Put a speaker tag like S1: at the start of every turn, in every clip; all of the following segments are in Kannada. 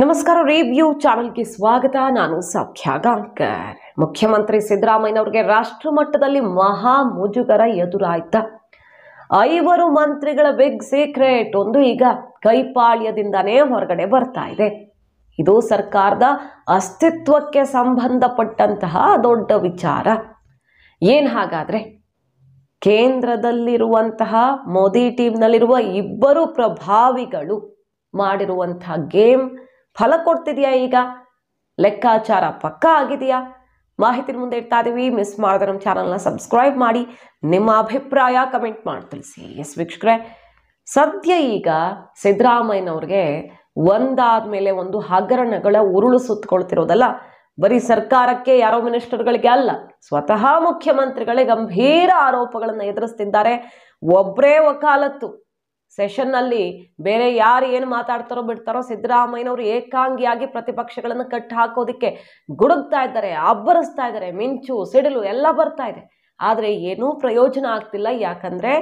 S1: ನಮಸ್ಕಾರ. ರಿವ್ಯೂ ಚಾನೆಲ್ಗೆ ಸ್ವಾಗತ. ನಾನು ಸೌಖ್ಯ ಗಾಂಕರ್. ಮುಖ್ಯಮಂತ್ರಿ ಸಿದ್ದರಾಮಯ್ಯನವರಿಗೆ ರಾಷ್ಟ್ರ ಮಟ್ಟದಲ್ಲಿ ಮಹಾ ಮುಜುಗರ ಎದುರಾಯ್ತ. 5 ಮಂತ್ರಿಗಳ ಬಿಗ್ ಸೀಕ್ರೆಟ್ ಒಂದು ಈಗ ಕೈಪಾಳ್ಯದಿಂದಾನೇ ಹೊರಗಡೆ ಬರ್ತಾ ಇದೆ. ಇದು ಸರ್ಕಾರದ ಅಸ್ತಿತ್ವಕ್ಕೆ ಸಂಬಂಧಪಟ್ಟಂತಹ ದೊಡ್ಡ ವಿಚಾರ. ಏನ್ ಹಾಗಾದ್ರೆ ಕೇಂದ್ರದಲ್ಲಿರುವಂತಹ ಮೋದಿ ಟೀಮ್ನಲ್ಲಿರುವ 2 ಪ್ರಭಾವಿಗಳು ಮಾಡಿರುವಂತಹ ಗೇಮ್ ಫಲ ಕೊಡ್ತಿದೆಯಾ? ಈಗ ಲೆಕ್ಕಾಚಾರ ಪಕ್ಕಾ ಆಗಿದೆಯಾ? ಮಾಹಿತಿ ಮುಂದೆ ಇಡ್ತಾ ಇದೀವಿ. ಮಿಸ್ ಮಾಡಿದ್ರೆ ನಮ್ಮ ಚಾನಲ್ನ ಸಬ್ಸ್ಕ್ರೈಬ್ ಮಾಡಿ, ನಿಮ್ಮ ಅಭಿಪ್ರಾಯ ಕಮೆಂಟ್ ಮಾಡಿ ತಿಳಿಸಿ. ಎಸ್ ವೀಕ್ಷಕರೇ, ಸದ್ಯ ಈಗ ಸಿದ್ದರಾಮಯ್ಯನವ್ರಿಗೆ ಒಂದಾದ್ಮೇಲೆ ಒಂದು ಹಗರಣಗಳ ಉರುಳು ಸುತ್ತಕೊಳ್ತಿರೋದಲ್ಲ. ಬರೀ ಸರ್ಕಾರಕ್ಕೆ, ಯಾರೋ ಮಿನಿಸ್ಟರ್ಗಳಿಗೆ ಅಲ್ಲ, ಸ್ವತಃ ಮುಖ್ಯಮಂತ್ರಿಗಳೇ ಗಂಭೀರ ಆರೋಪಗಳನ್ನು ಎದುರಿಸ್ತಿದ್ದಾರೆ. ಒಬ್ಬರೇ ವಕಾಲತ್ತು ಸೆಷನ್ನಲ್ಲಿ ಬೇರೆ ಯಾರು ಏನು ಮಾತಾಡ್ತಾರೋ ಬಿಡ್ತಾರೋ, ಸಿದ್ದರಾಮಯ್ಯನವರು ಏಕಾಂಗಿಯಾಗಿ ಪ್ರತಿಪಕ್ಷಗಳನ್ನು ಕಟ್ಟಿ ಹಾಕೋದಿಕ್ಕೆ ಗುಡುಗ್ತಾ ಇದ್ದಾರೆ, ಅಬ್ಬರಿಸ್ತಾ ಇದ್ದಾರೆ. ಮಿಂಚು ಸಿಡಿಲು ಎಲ್ಲ ಬರ್ತಾ ಇದೆ. ಆದರೆ ಏನೂ ಪ್ರಯೋಜನ ಆಗ್ತಿಲ್ಲ. ಯಾಕಂದ್ರೆ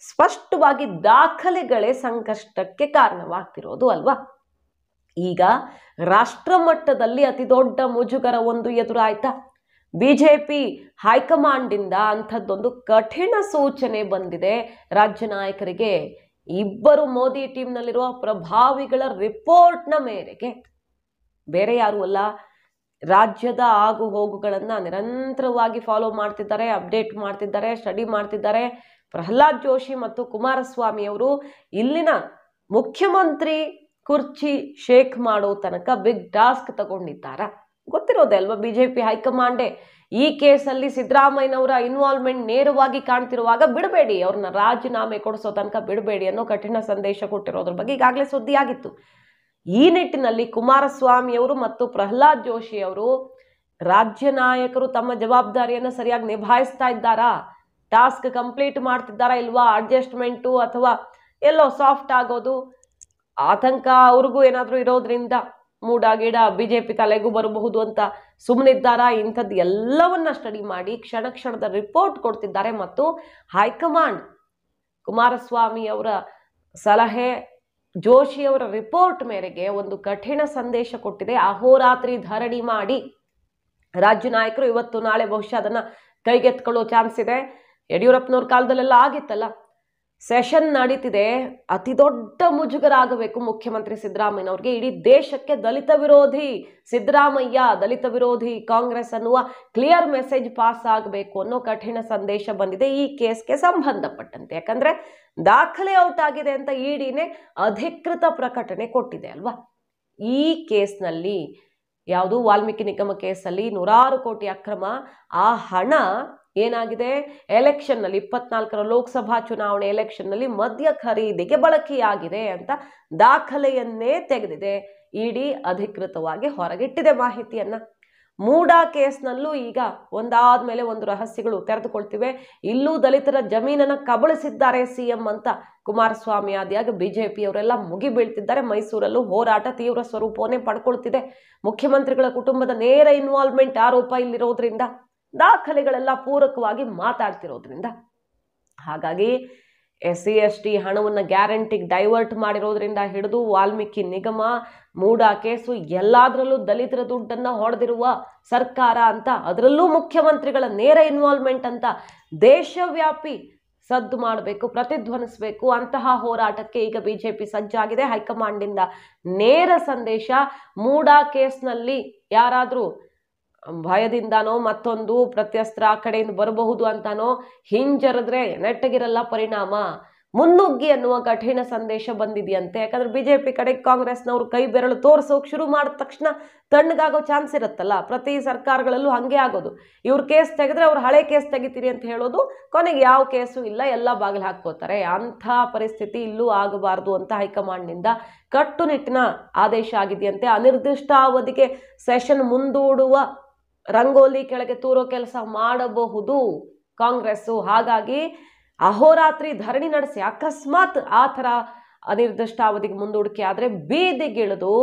S1: ಸ್ಪಷ್ಟವಾಗಿ ದಾಖಲೆಗಳೇ ಸಂಕಷ್ಟಕ್ಕೆ ಕಾರಣವಾಗ್ತಿರೋದು ಅಲ್ವಾ. ಈಗ ರಾಷ್ಟ್ರ ಮಟ್ಟದಲ್ಲಿ ಅತಿ ದೊಡ್ಡ ಮುಜುಗರ ಒಂದು ಎದುರಾಯ್ತಾ. ಬಿಜೆಪಿ ಹೈಕಮಾಂಡ್ ಇಂದ ಅಂಥದ್ದೊಂದು ಕಠಿಣ ಸೂಚನೆ ಬಂದಿದೆ ರಾಜ್ಯ ನಾಯಕರಿಗೆ. 2 ಮೋದಿ ಟೀಮ್ನಲ್ಲಿರುವ ಪ್ರಭಾವಿಗಳ ರಿಪೋರ್ಟ್ನ ಮೇರೆಗೆ, ಬೇರೆ ಯಾರು ಅಲ್ಲ, ರಾಜ್ಯದ ಆಗು ಹೋಗುಗಳನ್ನು ನಿರಂತರವಾಗಿ ಫಾಲೋ ಮಾಡ್ತಿದ್ದಾರೆ, ಅಪ್ಡೇಟ್ ಮಾಡ್ತಿದ್ದಾರೆ, ಸ್ಟಡಿ ಮಾಡ್ತಿದ್ದಾರೆ ಪ್ರಹ್ಲಾದ್ ಜೋಶಿ ಮತ್ತು ಕುಮಾರಸ್ವಾಮಿ ಅವರು. ಇಲ್ಲಿನ ಮುಖ್ಯಮಂತ್ರಿ ಕುರ್ಚಿ ಶೇಕ್ ಮಾಡೋ ತನಕ ಬಿಗ್ ಟಾಸ್ಕ್ ತಗೊಂಡಿದ್ದಾರ. ಗೊತ್ತಿರೋದೆ ಅಲ್ವಾ, ಬಿಜೆಪಿ ಹೈಕಮಾಂಡೇ ಈ ಕೇಸಲ್ಲಿ ಸಿದ್ದರಾಮಯ್ಯನವರ ಇನ್ವಾಲ್ವ್ಮೆಂಟ್ ನೇರವಾಗಿ ಕಾಣ್ತಿರುವಾಗ ಬಿಡಬೇಡಿ, ಅವ್ರನ್ನ ರಾಜೀನಾಮೆ ಕೊಡಿಸೋ ತನಕ ಬಿಡಬೇಡಿ ಅನ್ನೋ ಕಠಿಣ ಸಂದೇಶ ಕೊಟ್ಟಿರೋದ್ರ ಬಗ್ಗೆ ಈಗಾಗಲೇ ಸುದ್ದಿ ಆಗಿತ್ತು. ಈ ನಿಟ್ಟಿನಲ್ಲಿ ಕುಮಾರಸ್ವಾಮಿ ಅವರು ಮತ್ತು ಪ್ರಹ್ಲಾದ್ ಜೋಶಿ ಅವರು, ರಾಜ್ಯ ನಾಯಕರು ತಮ್ಮ ಜವಾಬ್ದಾರಿಯನ್ನು ಸರಿಯಾಗಿ ನಿಭಾಯಿಸ್ತಾ ಇದ್ದಾರಾ, ಟಾಸ್ಕ್ ಕಂಪ್ಲೀಟ್ ಮಾಡ್ತಿದ್ದಾರಾ ಇಲ್ವಾ, ಅಡ್ಜಸ್ಟ್ಮೆಂಟು ಅಥವಾ ಎಲ್ಲೋ ಸಾಫ್ಟ್ ಆಗೋದು, ಆತಂಕ ಅವ್ರಿಗೂ ಏನಾದರೂ ಇರೋದ್ರಿಂದ ಮೂಡಾಗಿಡ ಬಿಜೆಪಿ ತಲೆಗೂ ಬರಬಹುದು ಅಂತ ಸುಮ್ಮನಿದ್ದಾರಾ, ಇಂಥದ್ದು ಎಲ್ಲವನ್ನ ಸ್ಟಡಿ ಮಾಡಿ ಕ್ಷಣದ ರಿಪೋರ್ಟ್ ಕೊಡ್ತಿದ್ದಾರೆ. ಮತ್ತು ಹೈಕಮಾಂಡ್ ಕುಮಾರಸ್ವಾಮಿ ಅವರ ಸಲಹೆ, ಜೋಶಿ ಅವರ ರಿಪೋರ್ಟ್ ಮೇರೆಗೆ ಒಂದು ಕಠಿಣ ಸಂದೇಶ ಕೊಟ್ಟಿದೆ. ಅಹೋರಾತ್ರಿ ಧರಣಿ ಮಾಡಿ ರಾಜ್ಯ ನಾಯಕರು ಇವತ್ತು ನಾಳೆ ಬಹುಶಃ ಅದನ್ನ ಕೈಗೆತ್ಕೊಳ್ಳೋ ಚಾನ್ಸ್ ಇದೆ. ಯಡಿಯೂರಪ್ಪನವ್ರ ಕಾಲದಲ್ಲೆಲ್ಲ ಆಗಿತ್ತಲ್ಲ. ಸೆಷನ್ ನಡೀತಿದೆ. ಅತಿ ದೊಡ್ಡ ಮುಜುಗರ ಆಗಬೇಕು ಮುಖ್ಯಮಂತ್ರಿ ಸಿದ್ದರಾಮಯ್ಯನವ್ರಿಗೆ. ಇಡೀ ದೇಶಕ್ಕೆ ದಲಿತ ವಿರೋಧಿ ಸಿದ್ದರಾಮಯ್ಯ, ದಲಿತ ವಿರೋಧಿ ಕಾಂಗ್ರೆಸ್ ಅನ್ನುವ ಕ್ಲಿಯರ್ ಮೆಸೇಜ್ ಪಾಸ್ ಆಗಬೇಕು ಅನ್ನೋ ಕಠಿಣ ಸಂದೇಶ ಬಂದಿದೆ ಈ ಕೇಸ್ಗೆ ಸಂಬಂಧಪಟ್ಟಂತೆ. ಯಾಕಂದ್ರೆ ದಾಖಲೆ ಔಟ್ ಆಗಿದೆ ಅಂತ ಇಡಿನೇ ಅಧಿಕೃತ ಪ್ರಕಟಣೆ ಕೊಟ್ಟಿದೆ ಅಲ್ವಾ. ಈ ಕೇಸ್ನಲ್ಲಿ ಯಾವುದು ವಾಲ್ಮೀಕಿ ನಿಗಮ ಕೇಸಲ್ಲಿ 100 ಕೋಟಿ ಅಕ್ರಮ, ಆ ಹಣ ಏನಾಗಿದೆ, ಎಲೆಕ್ಷನ್ನಲ್ಲಿ 24ರ ಲೋಕಸಭಾ ಚುನಾವಣೆ ಎಲೆಕ್ಷನ್ನಲ್ಲಿ ಮದ್ಯ ಖರೀದಿಗೆ ಬಳಕೆಯಾಗಿದೆ ಅಂತ ದಾಖಲೆಯನ್ನೇ ತೆಗೆದಿದೆ. ಇಡಿ ಅಧಿಕೃತವಾಗಿ ಹೊರಗಿಟ್ಟಿದೆ ಮಾಹಿತಿಯನ್ನ. ಮೂಡಾ ಕೇಸ್ನಲ್ಲೂ ಈಗ ಒಂದಾದ್ಮೇಲೆ ಒಂದು ರಹಸ್ಯಗಳು ತೆರೆದುಕೊಳ್ತಿವೆ. ಇಲ್ಲೂ ದಲಿತರ ಜಮೀನನ್ನ ಕಬಳಿಸಿದ್ದಾರೆ ಸಿಎಂ ಅಂತ ಕುಮಾರಸ್ವಾಮಿ ಆದಿಯಾಗಿ ಬಿಜೆಪಿಯವರೆಲ್ಲ ಮುಗಿ ಬೀಳ್ತಿದ್ದಾರೆ. ಮೈಸೂರಲ್ಲೂ ಹೋರಾಟ ತೀವ್ರ ಸ್ವರೂಪವನ್ನೇ ಪಡ್ಕೊಳ್ತಿದೆ. ಮುಖ್ಯಮಂತ್ರಿಗಳ ಕುಟುಂಬದ ನೇರ ಇನ್ವಾಲ್ವ್ಮೆಂಟ್ ಆರೋಪ ಇಲ್ಲಿರೋದ್ರಿಂದ, ದಾಖಲೆಗಳೆಲ್ಲ ಪೂರಕವಾಗಿ ಮಾತಾಡ್ತಿರೋದ್ರಿಂದ, ಹಾಗಾಗಿ SC ST ಹಣವನ್ನು ಗ್ಯಾರಂಟಿಗೆ ಡೈವರ್ಟ್ ಮಾಡಿರೋದ್ರಿಂದ ಹಿಡಿದು ವಾಲ್ಮೀಕಿ ನಿಗಮ, ಮೂಡಾ ಕೇಸು ಎಲ್ಲದರಲ್ಲೂ ದಲಿತರ ದುಡ್ಡನ್ನು ಹೊಡೆದಿರುವ ಸರ್ಕಾರ ಅಂತ, ಅದರಲ್ಲೂ ಮುಖ್ಯಮಂತ್ರಿಗಳ ನೇರ ಇನ್ವಾಲ್ವ್ಮೆಂಟ್ ಅಂತ ದೇಶವ್ಯಾಪಿ ಸದ್ದು ಮಾಡಬೇಕು, ಪ್ರತಿಧ್ವನಿಸಬೇಕು. ಅಂತಹ ಹೋರಾಟಕ್ಕೆ ಈಗ ಬಿಜೆಪಿ ಸಜ್ಜಾಗಿದೆ. ಹೈಕಮಾಂಡಿಂದ ನೇರ ಸಂದೇಶ. ಮೂಡಾ ಕೇಸ್ನಲ್ಲಿ ಯಾರಾದರೂ ಭಯದಿಂದಾನೋ ಮತ್ತೊಂದು ಪ್ರತ್ಯಸ್ತ್ರ ಆ ಕಡೆಯಿಂದ ಬರಬಹುದು ಅಂತಾನೋ ಹಿಂಜರಿದ್ರೆ ನೆಟ್ಟಗಿರಲ್ಲ ಪರಿಣಾಮ, ಮುನ್ನುಗ್ಗಿ ಅನ್ನುವ ಕಠಿಣ ಸಂದೇಶ ಬಂದಿದೆಯಂತೆ. ಯಾಕಂದ್ರೆ ಬಿಜೆಪಿ ಕಡೆ ಕಾಂಗ್ರೆಸ್ನವರು ಕೈ ಬೆರಳು ತೋರಿಸೋಕೆ ಶುರು ಮಾಡಿದ ತಕ್ಷಣ ತಣ್ಣಗಾಗೋ ಚಾನ್ಸ್ ಇರುತ್ತಲ್ಲ. ಪ್ರತಿ ಸರ್ಕಾರಗಳಲ್ಲೂ ಹಂಗೆ ಆಗೋದು. ಇವ್ರ ಕೇಸ್ ತೆಗೆದ್ರೆ ಅವ್ರು ಹಳೆ ಕೇಸ್ ತೆಗಿತೀರಿ ಅಂತ ಹೇಳೋದು, ಕೊನೆಗೆ ಯಾವ ಕೇಸು ಇಲ್ಲ, ಎಲ್ಲ ಬಾಗಿಲು ಹಾಕ್ಕೋತಾರೆ. ಅಂಥ ಪರಿಸ್ಥಿತಿ ಇಲ್ಲೂ ಆಗಬಾರ್ದು ಅಂತ ಹೈಕಮಾಂಡ್ನಿಂದ ಕಟ್ಟುನಿಟ್ಟಿನ ಆದೇಶ ಆಗಿದೆಯಂತೆ. ಅನಿರ್ದಿಷ್ಟಾವಧಿಗೆ ಸೆಷನ್ ಮುಂದೂಡುವ ರಂಗೋಲಿ ಕೆಳಗೆ ತೂರೋ ಕೆಲಸ ಮಾಡಬಹುದು ಕಾಂಗ್ರೆಸ್ಸು. ಹಾಗಾಗಿ ಅಹೋರಾತ್ರಿ ಧರಣಿ ನಡೆಸಿ ಅಕಸ್ಮಾತ್ ಆ ಥರ ಅನಿರ್ದಿಷ್ಟಾವಧಿಗೆ ಮುಂದೂಡಿಕೆ ಆದರೆ ಬೀದಿಗಿಳಿದು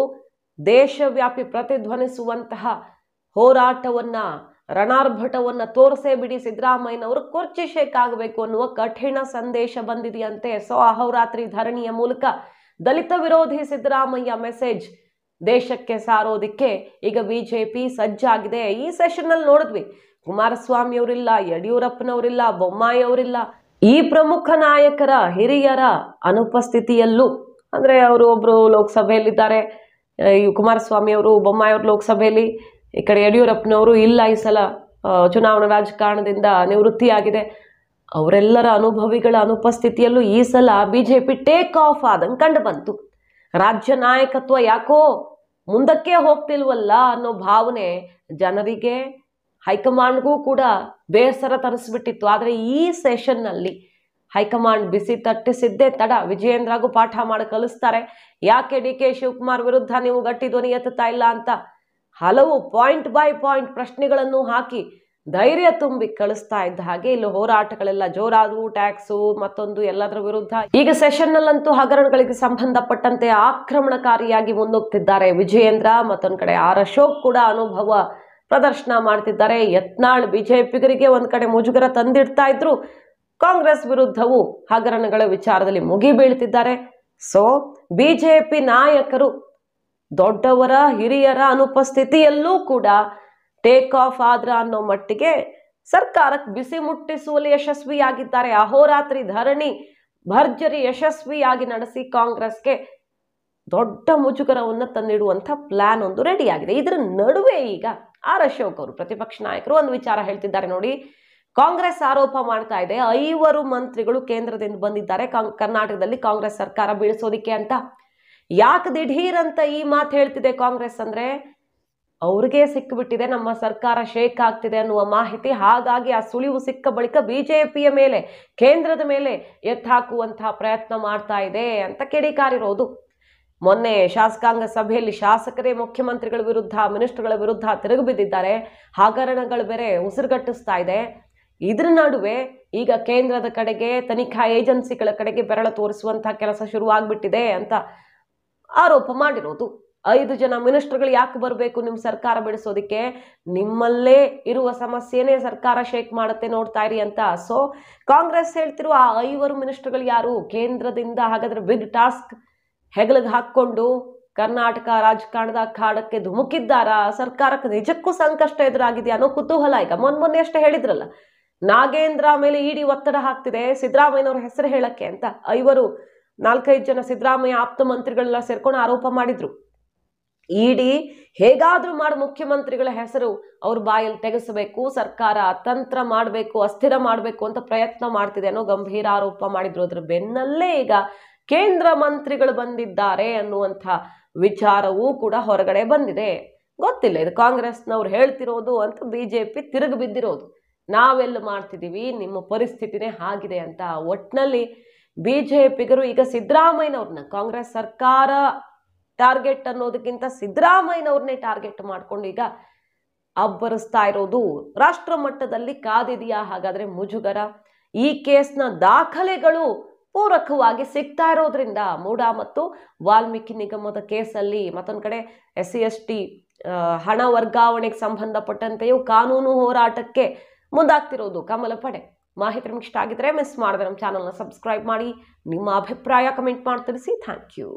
S1: ದೇಶವ್ಯಾಪಿ ಪ್ರತಿಧ್ವನಿಸುವಂತಹ ಹೋರಾಟವನ್ನ, ರಣಾರ್ಭಟವನ್ನ ತೋರಿಸೇ ಬಿಡಿ, ಸಿದ್ದರಾಮಯ್ಯನವರು ಕುರ್ಚಿ ಶೇಕ್ ಆಗಬೇಕು ಅನ್ನುವ ಕಠಿಣ ಸಂದೇಶ ಬಂದಿದೆಯಂತೆ. ಸೊ ಅಹೋರಾತ್ರಿ ಧರಣಿಯ ಮೂಲಕ ದಲಿತ ವಿರೋಧಿ ಸಿದ್ದರಾಮಯ್ಯ ಮೆಸೇಜ್ ದೇಶಕ್ಕೆ ಸಾರೋದಿಕ್ಕೆ ಈಗ ಬಿಜೆಪಿ ಸಜ್ಜಾಗಿದೆ. ಈ ಸೆಷನ್ ಅಲ್ಲಿ ನೋಡಿದ್ವಿ, ಕುಮಾರಸ್ವಾಮಿ ಅವರಿಲ್ಲ, ಯಡಿಯೂರಪ್ಪನವರಿಲ್ಲ, ಬೊಮ್ಮಾಯಿ ಅವರಿಲ್ಲ. ಈ ಪ್ರಮುಖ ನಾಯಕರ ಹಿರಿಯರ ಅನುಪಸ್ಥಿತಿಯಲ್ಲೂ, ಅಂದ್ರೆ ಅವರು ಒಬ್ರು ಲೋಕಸಭೆಯಲ್ಲಿದ್ದಾರೆ, ಕುಮಾರಸ್ವಾಮಿ ಅವರು, ಬೊಮ್ಮಾಯಿ ಅವರು ಲೋಕಸಭೆಯಲ್ಲಿ, ಈ ಕಡೆ ಯಡಿಯೂರಪ್ಪನವರು ಇಲ್ಲ, ಈ ಸಲ ಚುನಾವಣಾ ರಾಜಕಾರಣದಿಂದ ನಿವೃತ್ತಿಯಾಗಿದೆ. ಅವರೆಲ್ಲರ ಅನುಭವಿಗಳ ಅನುಪಸ್ಥಿತಿಯಲ್ಲೂ ಈ ಸಲ ಬಿಜೆಪಿ ಟೇಕ್ ಆಫ್ ಆದಂಗೆ ಕಂಡು ಬಂತು. ರಾಜ್ಯ ನಾಯಕತ್ವ ಯಾಕೋ ಮುಂದಕ್ಕೆ ಹೋಗ್ತಿಲ್ವಲ್ಲ ಅನ್ನೋ ಭಾವನೆ ಜನರಿಗೆ, ಹೈಕಮಾಂಡ್ಗೂ ಕೂಡ ಬೇಸರ ತರಿಸ್ಬಿಟ್ಟಿತ್ತು. ಆದರೆ ಈ ಸೆಷನ್ನಲ್ಲಿ ಹೈಕಮಾಂಡ್ ಬಿಸಿ ತಟ್ಟಿಸಿದ್ದೇ ತಡ. ವಿಜಯೇಂದ್ರಗೂ ಪಾಠ ಮಾಡಿ ಕಲಿಸ್ತಾರೆ. ಯಾಕೆ ಡಿ ಕೆ ಶಿವಕುಮಾರ್ ವಿರುದ್ಧ ನೀವು ಗಟ್ಟಿ ಧ್ವನಿ ಎತ್ತುತ್ತಾ ಇಲ್ಲ ಅಂತ ಹಲವು ಪಾಯಿಂಟ್ ಬೈ ಪಾಯಿಂಟ್ ಪ್ರಶ್ನೆಗಳನ್ನು ಹಾಕಿ ಧೈರ್ಯ ತುಂಬಿ ಕಳಿಸ್ತಾ ಇದ್ದ ಹಾಗೆ ಇಲ್ಲಿ ಹೋರಾಟಗಳೆಲ್ಲ ಜೋರಾದವು. ಟ್ಯಾಕ್ಸು ಮತ್ತೊಂದು ಎಲ್ಲದರ ವಿರುದ್ಧ ಈಗ ಸೆಷನ್ ನಲ್ಲಂತೂ ಹಗರಣಗಳಿಗೆ ಸಂಬಂಧಪಟ್ಟಂತೆ ಆಕ್ರಮಣಕಾರಿಯಾಗಿ ಮುನ್ನುಗ್ತಿದ್ದಾರೆ ವಿಜಯೇಂದ್ರ. ಮತ್ತೊಂದು ಕಡೆ ಆರ್ ಅಶೋಕ್ ಕೂಡ ಅನುಭವ ಪ್ರದರ್ಶನ ಮಾಡ್ತಿದ್ದಾರೆ. ಯತ್ನಾಳ್ ಬಿಜೆಪಿಗರಿಗೆ ಒಂದ್ ಕಡೆ ಮುಜುಗರ ತಂದಿಡ್ತಾ ಇದ್ರು, ಕಾಂಗ್ರೆಸ್ ವಿರುದ್ಧವೂ ಹಗರಣಗಳ ವಿಚಾರದಲ್ಲಿ ಮುಗಿ ಬೀಳ್ತಿದ್ದಾರೆ. ಸೊ ಬಿಜೆಪಿ ನಾಯಕರು ದೊಡ್ಡವರ ಹಿರಿಯರ ಅನುಪಸ್ಥಿತಿಯಲ್ಲೂ ಕೂಡ ಟೇಕ್ ಆಫ್ ಆದ್ರ ಅನ್ನೋ ಮಟ್ಟಿಗೆ ಸರ್ಕಾರಕ್ಕೆ ಬಿಸಿ ಮುಟ್ಟಿಸುವಲ್ಲಿ ಯಶಸ್ವಿಯಾಗಿದ್ದಾರೆ. ಅಹೋರಾತ್ರಿ ಧರಣಿ ಭರ್ಜರಿ ಯಶಸ್ವಿಯಾಗಿ ನಡೆಸಿ ಕಾಂಗ್ರೆಸ್ಗೆ ದೊಡ್ಡ ಮುಜುಗರವನ್ನು ತಂದಿಡುವಂಥ ಪ್ಲಾನ್ ಒಂದು ರೆಡಿಯಾಗಿದೆ. ಇದರ ನಡುವೆ ಈಗ ಆರ್ ಅಶೋಕ್ ಅವರು ಪ್ರತಿಪಕ್ಷ ನಾಯಕರು ಒಂದು ವಿಚಾರ ಹೇಳ್ತಿದ್ದಾರೆ ನೋಡಿ. ಕಾಂಗ್ರೆಸ್ ಆರೋಪ ಮಾಡ್ತಾ ಇದೆ 5 ಮಂತ್ರಿಗಳು ಕೇಂದ್ರದಿಂದ ಬಂದಿದ್ದಾರೆ ಕರ್ನಾಟಕದಲ್ಲಿ ಕಾಂಗ್ರೆಸ್ ಸರ್ಕಾರ ಬೀಳಿಸೋದಿಕ್ಕೆ ಅಂತ. ಯಾಕೆ ದಿಢೀರ್ ಅಂತ ಈ ಮಾತು ಹೇಳ್ತಿದೆ ಕಾಂಗ್ರೆಸ್ ಅಂದ್ರೆ, ಅವ್ರಿಗೆ ಸಿಕ್ಕಿಬಿಟ್ಟಿದೆ ನಮ್ಮ ಸರ್ಕಾರ ಶೇಕ್ ಆಗ್ತಿದೆ ಅನ್ನುವ ಮಾಹಿತಿ. ಹಾಗಾಗಿ ಆ ಸುಳಿವು ಸಿಕ್ಕ ಬಳಿಕ ಬಿಜೆಪಿಯ ಮೇಲೆ, ಕೇಂದ್ರದ ಮೇಲೆ ಎತ್ತಾಕುವಂತಹ ಪ್ರಯತ್ನ ಮಾಡ್ತಾ ಇದೆ ಅಂತ ಕಿಡಿಕಾರಿರೋದು. ಮೊನ್ನೆ ಶಾಸಕಾಂಗ ಸಭೆಯಲ್ಲಿ ಶಾಸಕರೇ ಮುಖ್ಯಮಂತ್ರಿಗಳ ವಿರುದ್ಧ, ಮಿನಿಸ್ಟರ್ಗಳ ವಿರುದ್ಧ ತಿರುಗಿ ಬಿದ್ದಿದ್ದಾರೆ. ಹಗರಣಗಳು ಬೇರೆ ಉಸಿರುಗಟ್ಟಿಸ್ತಾ ಇದೆ. ಇದ್ರ ನಡುವೆ ಈಗ ಕೇಂದ್ರದ ಕಡೆಗೆ, ತನಿಖಾ ಏಜೆನ್ಸಿಗಳ ಕಡೆಗೆ ಬೆರಳು ತೋರಿಸುವಂತಹ ಕೆಲಸ ಶುರುವಾಗ್ಬಿಟ್ಟಿದೆ ಅಂತ ಆರೋಪ ಮಾಡಿರೋದು. 5 ಜನ ಮಿನಿಸ್ಟರ್ಗಳು ಯಾಕೆ ಬರಬೇಕು ನಿಮ್ಮ ಸರ್ಕಾರ ಬಿಡಿಸೋದಿಕ್ಕೆ? ನಿಮ್ಮಲ್ಲೇ ಇರುವ ಸಮಸ್ಯೆನೇ ಸರ್ಕಾರ ಶೇಕ್ ಮಾಡುತ್ತೆ, ನೋಡ್ತಾ ಇರಿ ಅಂತ. ಸೊ ಕಾಂಗ್ರೆಸ್ ಹೇಳ್ತಿರುವ ಆ 5 ಮಿನಿಸ್ಟರ್ಗಳು ಯಾರು? ಕೇಂದ್ರದಿಂದ ಹಾಗಾದ್ರೆ ಬಿಗ್ ಟಾಸ್ಕ್ ಹೆಗಲಿಗೆ ಹಾಕೊಂಡು ಕರ್ನಾಟಕ ರಾಜಕಾರಣದ ಅಖಾಡಕ್ಕೆ ಧುಮುಕಿದ್ದಾರಾ? ಸರ್ಕಾರಕ್ಕೆ ನಿಜಕ್ಕೂ ಸಂಕಷ್ಟ ಎದುರಾಗಿದೆಯಾ ಅನ್ನೋ ಕುತೂಹಲ ಈಗ. ಮೊನ್ನೆ ಅಷ್ಟೇ ಹೇಳಿದ್ರಲ್ಲ, ನಾಗೇಂದ್ರ ಮೇಲೆ ಇಡಿ ಒತ್ತಡ ಹಾಕ್ತಿದೆ ಸಿದ್ದರಾಮಯ್ಯನವ್ರ ಹೆಸರು ಹೇಳಕ್ಕೆ ಅಂತ. 4-5 ಜನ ಸಿದ್ದರಾಮಯ್ಯ ಆಪ್ತ ಮಂತ್ರಿಗಳೆಲ್ಲ ಸೇರ್ಕೊಂಡು ಆರೋಪ ಮಾಡಿದ್ರು. ಇಡಿ ಹೇಗಾದ್ರೂ ಮಾಡಿ ಮುಖ್ಯಮಂತ್ರಿಗಳ ಹೆಸರು ಅವ್ರ ಬಾಯಲ್ಲಿ ತೆಗೆಸಬೇಕು, ಸರ್ಕಾರ ತಂತ್ರ ಮಾಡಬೇಕು, ಅಸ್ಥಿರ ಮಾಡಬೇಕು ಅಂತ ಪ್ರಯತ್ನ ಮಾಡ್ತಿದೆ ಅನ್ನೋ ಗಂಭೀರ ಆರೋಪ ಮಾಡಿದ್ರು. ಅದ್ರ ಬೆನ್ನಲ್ಲೇ ಈಗ ಕೇಂದ್ರ ಮಂತ್ರಿಗಳು ಬಂದಿದ್ದಾರೆ ಅನ್ನುವಂಥ ವಿಚಾರವೂ ಕೂಡ ಹೊರಗಡೆ ಬಂದಿದೆ. ಗೊತ್ತಿಲ್ಲ ಇದು ಕಾಂಗ್ರೆಸ್ನವ್ರು ಹೇಳ್ತಿರೋದು ಅಂತ ಬಿಜೆಪಿ ತಿರುಗಿ ಬಿದ್ದಿರೋದು. ನಾವೆಲ್ಲ ಮಾಡ್ತಿದ್ದೀವಿ, ನಿಮ್ಮ ಪರಿಸ್ಥಿತಿನೇ ಆಗಿದೆ ಅಂತ. ಒಟ್ನಲ್ಲಿ ಬಿಜೆಪಿಗರು ಈಗ ಸಿದ್ದರಾಮಯ್ಯನವ್ರನ್ನ, ಕಾಂಗ್ರೆಸ್ ಸರ್ಕಾರ ಟಾರ್ಗೆಟ್ ಅನ್ನೋದಕ್ಕಿಂತ ಸಿದ್ದರಾಮಯ್ಯನವ್ರನ್ನೇ ಟಾರ್ಗೆಟ್ ಮಾಡ್ಕೊಂಡು ಈಗ ಅಬ್ಬರಿಸ್ತಾ ಇರೋದು. ರಾಷ್ಟ್ರ ಮಟ್ಟದಲ್ಲಿ ಕಾದಿದೆಯಾ ಹಾಗಾದ್ರೆ ಮುಜುಗರ? ಈ ಕೇಸ್ನ ದಾಖಲೆಗಳು ಪೂರಕವಾಗಿ ಸಿಗ್ತಾ ಇರೋದ್ರಿಂದ ಮೂಡಾ ಮತ್ತು ವಾಲ್ಮೀಕಿ ನಿಗಮದ ಕೇಸಲ್ಲಿ, ಮತ್ತೊಂದು ಕಡೆ SC/ST ಹಣ ವರ್ಗಾವಣೆಗೆ ಸಂಬಂಧಪಟ್ಟಂತೆಯೂ ಕಾನೂನು ಹೋರಾಟಕ್ಕೆ ಮುಂದಾಗ್ತಿರೋದು ಕಮಲ ಪಡೆ. ಮಾಹಿತಿ ನಿಮ್ಗೆ ಇಷ್ಟ ಆಗಿದ್ರೆ ಮಿಸ್ ಮಾಡಿದ್ರೆ ನಮ್ಮ ಚಾನಲ್ನ ಸಬ್ಸ್ಕ್ರೈಬ್ ಮಾಡಿ, ನಿಮ್ಮ ಅಭಿಪ್ರಾಯ ಕಮೆಂಟ್ ಮಾಡಿ ತಿಳಿಸಿ. Thank you.